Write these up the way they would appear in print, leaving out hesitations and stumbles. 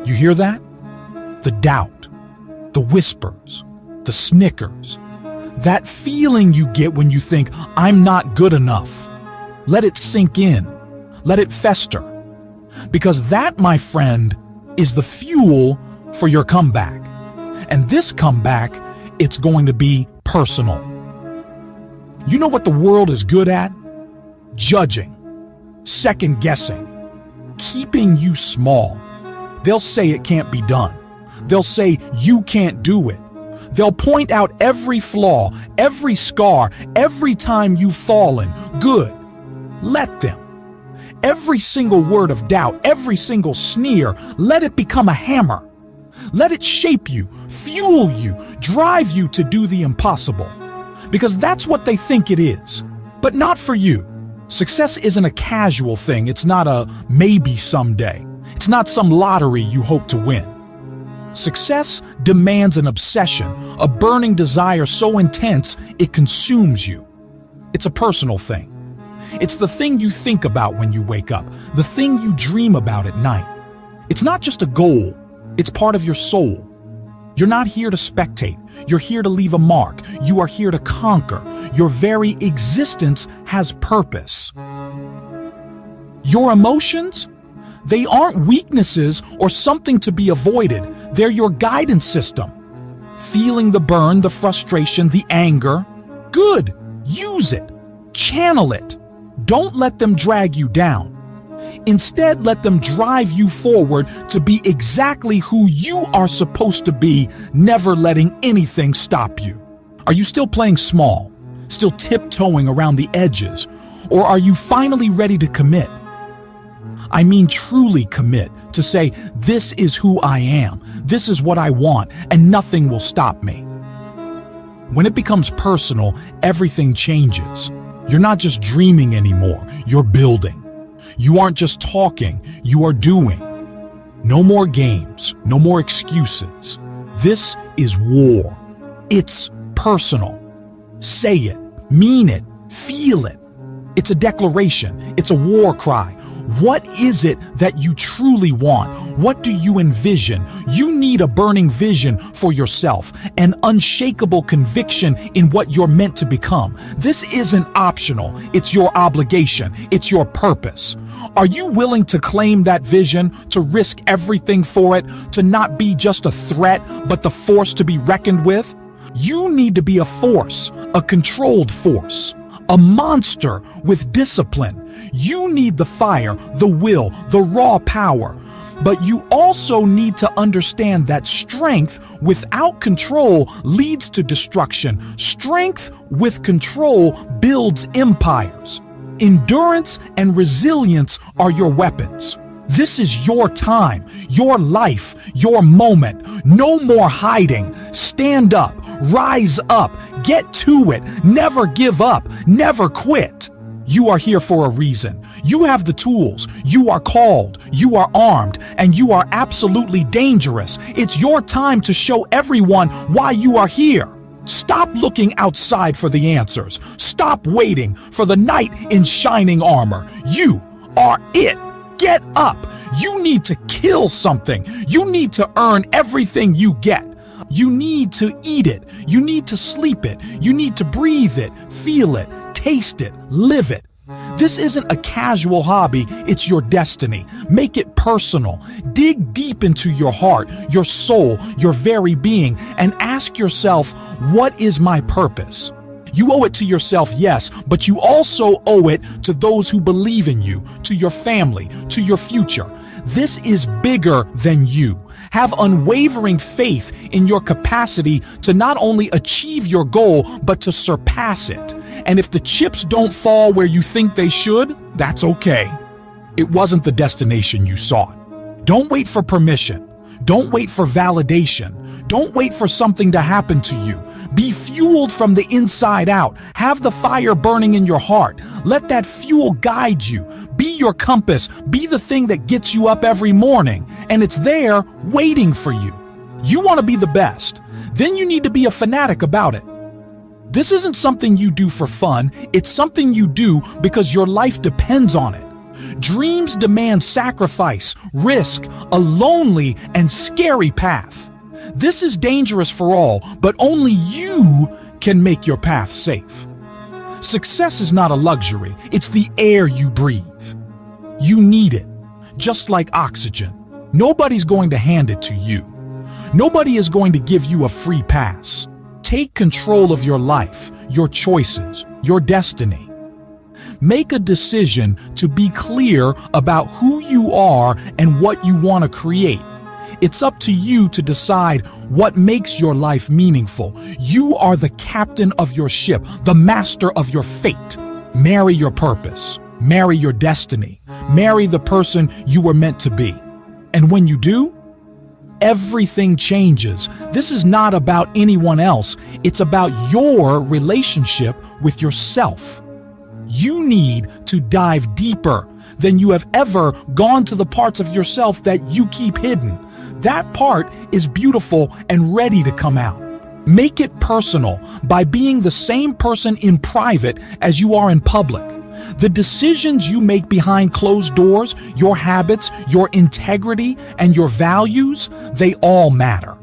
You hear that? The doubt, the whispers, the snickers, that feeling you get when you think, I'm not good enough. Let it sink in. Let it fester. Because that, my friend, is the fuel for your comeback. And this comeback, it's going to be personal. You know what the world is good at? Judging, second guessing, keeping you small. They'll say it can't be done. They'll say you can't do it. They'll point out every flaw, every scar, every time you've fallen. Good. Let them. Every single word of doubt, every single sneer, let it become a hammer. Let it shape you, fuel you, drive you to do the impossible. Because that's what they think it is. But not for you. Success isn't a casual thing. It's not a maybe someday. It's not some lottery you hope to win. Success demands an obsession, a burning desire so intense it consumes you. It's a personal thing. It's the thing you think about when you wake up, the thing you dream about at night. It's not just a goal, it's part of your soul. You're not here to spectate, you're here to leave a mark, you are here to conquer. Your very existence has purpose. Your emotions? They aren't weaknesses or something to be avoided. They're your guidance system. Feeling the burn, the frustration, the anger. Good. Use it. Channel it. Don't let them drag you down. Instead, let them drive you forward to be exactly who you are supposed to be, never letting anything stop you. Are you still playing small? Still tiptoeing around the edges? Or are you finally ready to commit? I mean truly commit to say, this is who I am, this is what I want, and nothing will stop me. When it becomes personal, everything changes. You're not just dreaming anymore, you're building. You aren't just talking, you are doing. No more games, no more excuses. This is war. It's personal. Say it, mean it, feel it. It's a declaration. It's a war cry. What is it that you truly want? What do you envision? You need a burning vision for yourself, an unshakable conviction in what you're meant to become. This isn't optional. It's your obligation. It's your purpose. Are you willing to claim that vision, to risk everything for it, to not be just a threat, but the force to be reckoned with? You need to be a force, a controlled force. A monster with discipline. You need the fire, the will, the raw power. But you also need to understand that strength without control leads to destruction. Strength with control builds empires. Endurance and resilience are your weapons. This is your time, your life, your moment. No more hiding. Stand up, rise up, get to it. Never give up, never quit. You are here for a reason. You have the tools. You are called. You are armed, and you are absolutely dangerous. It's your time to show everyone why you are here. Stop looking outside for the answers. Stop waiting for the knight in shining armor. You are it. Get up. You need to kill something. You need to earn everything you get. You need to eat it. You need to sleep it. You need to breathe it, feel it, taste it, live it. This isn't a casual hobby, it's your destiny. Make it personal. Dig deep into your heart, your soul, your very being, and ask yourself, what is my purpose? You owe it to yourself, yes, but you also owe it to those who believe in you, to your family, to your future. This is bigger than you. Have unwavering faith in your capacity to not only achieve your goal, but to surpass it. And if the chips don't fall where you think they should, that's okay. It wasn't the destination you sought. Don't wait for permission. Don't wait for validation. Don't wait for something to happen to you. Be fueled from the inside out. Have the fire burning in your heart. Let that fuel guide you. Be your compass. Be the thing that gets you up every morning. And it's there waiting for you. You want to be the best. Then you need to be a fanatic about it. This isn't something you do for fun. It's something you do because your life depends on it. Dreams demand sacrifice, risk, a lonely and scary path. This is dangerous for all, but only you can make your path safe. Success is not a luxury, it's the air you breathe. You need it, just like oxygen. Nobody's going to hand it to you. Nobody is going to give you a free pass. Take control of your life, your choices, your destiny. Make a decision to be clear about who you are and what you want to create. It's up to you to decide what makes your life meaningful. You are the captain of your ship, the master of your fate. Marry your purpose. Marry your destiny. Marry the person you were meant to be. And when you do, everything changes. This is not about anyone else. It's about your relationship with yourself. You need to dive deeper than you have ever gone to the parts of yourself that you keep hidden. That part is beautiful and ready to come out. Make it personal by being the same person in private as you are in public. The decisions you make behind closed doors, your habits, your integrity, and your values, they all matter.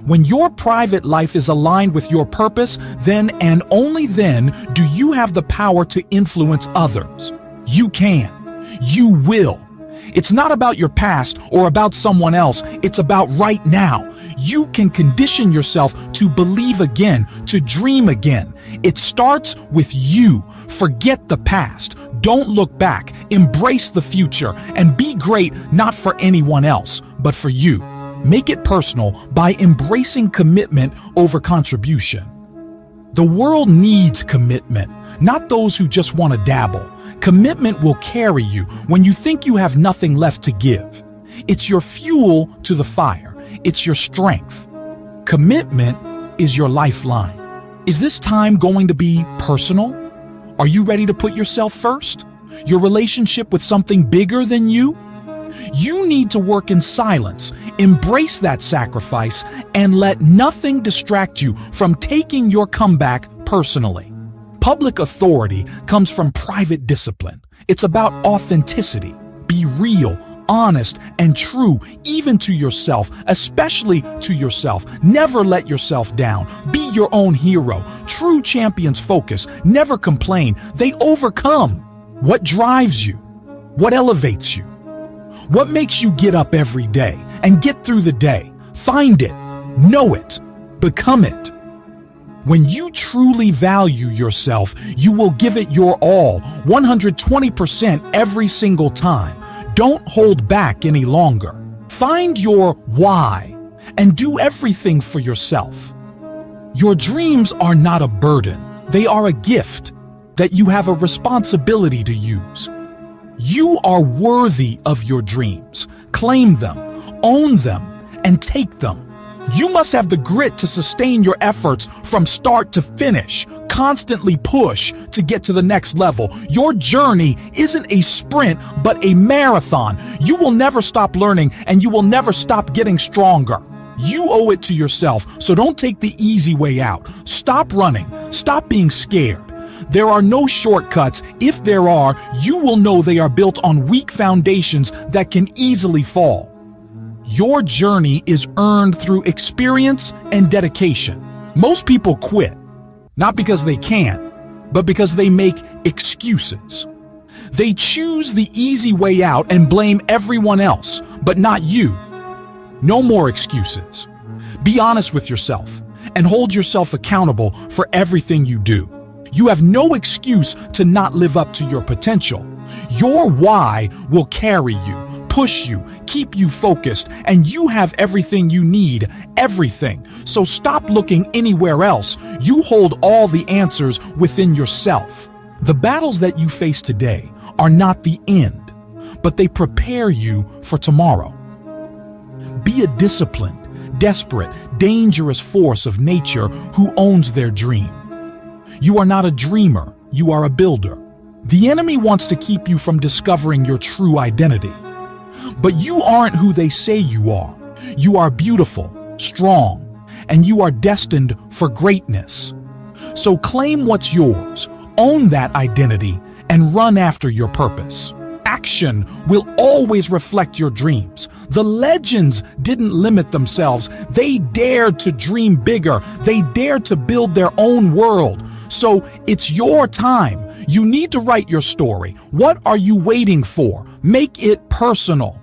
When your private life is aligned with your purpose, then and only then do you have the power to influence others. You can. You will. It's not about your past or about someone else. It's about right now. You can condition yourself to believe again, to dream again. It starts with you. Forget the past. Don't look back. Embrace the future and be great, not for anyone else, but for you. Make it personal by embracing commitment over contribution. The world needs commitment, not those who just want to dabble. Commitment will carry you when you think you have nothing left to give. It's your fuel to the fire. It's your strength. Commitment is your lifeline. Is this time going to be personal? Are you ready to put yourself first? Your relationship with something bigger than you? You need to work in silence, embrace that sacrifice, and let nothing distract you from taking your comeback personally. Public authority comes from private discipline. It's about authenticity. Be real, honest, and true, even to yourself, especially to yourself. Never let yourself down. Be your own hero. True champions focus, never complain. They overcome. What drives you? What elevates you? What makes you get up every day and get through the day? Find it, know it, become it. When you truly value yourself, you will give it your all, 120% every single time. Don't hold back any longer. Find your why and do everything for yourself. Your dreams are not a burden. They are a gift that you have a responsibility to use. You are worthy of your dreams. Claim them, own them, and take them. You must have the grit to sustain your efforts from start to finish. Constantly push to get to the next level. Your journey isn't a sprint, but a marathon. You will never stop learning, and you will never stop getting stronger. You owe it to yourself, so don't take the easy way out. Stop running. Stop being scared. There are no shortcuts. If there are, you will know they are built on weak foundations that can easily fall. Your journey is earned through experience and dedication. Most people quit, not because they can't, but because they make excuses. They choose the easy way out and blame everyone else, but not you. No more excuses. Be honest with yourself and hold yourself accountable for everything you do. You have no excuse to not live up to your potential. Your why will carry you, push you, keep you focused, and you have everything you need, everything. So stop looking anywhere else. You hold all the answers within yourself. The battles that you face today are not the end, but they prepare you for tomorrow. Be a disciplined, desperate, dangerous force of nature who owns their dream. You are not a dreamer, you are a builder. The enemy wants to keep you from discovering your true identity. But you aren't who they say you are. You are beautiful, strong, and you are destined for greatness. So claim what's yours, own that identity, and run after your purpose. action will always reflect your dreams. The legends didn't limit themselves. They dared to dream bigger. They dared to build their own world. So it's your time. You need to write your story. What are you waiting for? Make it personal.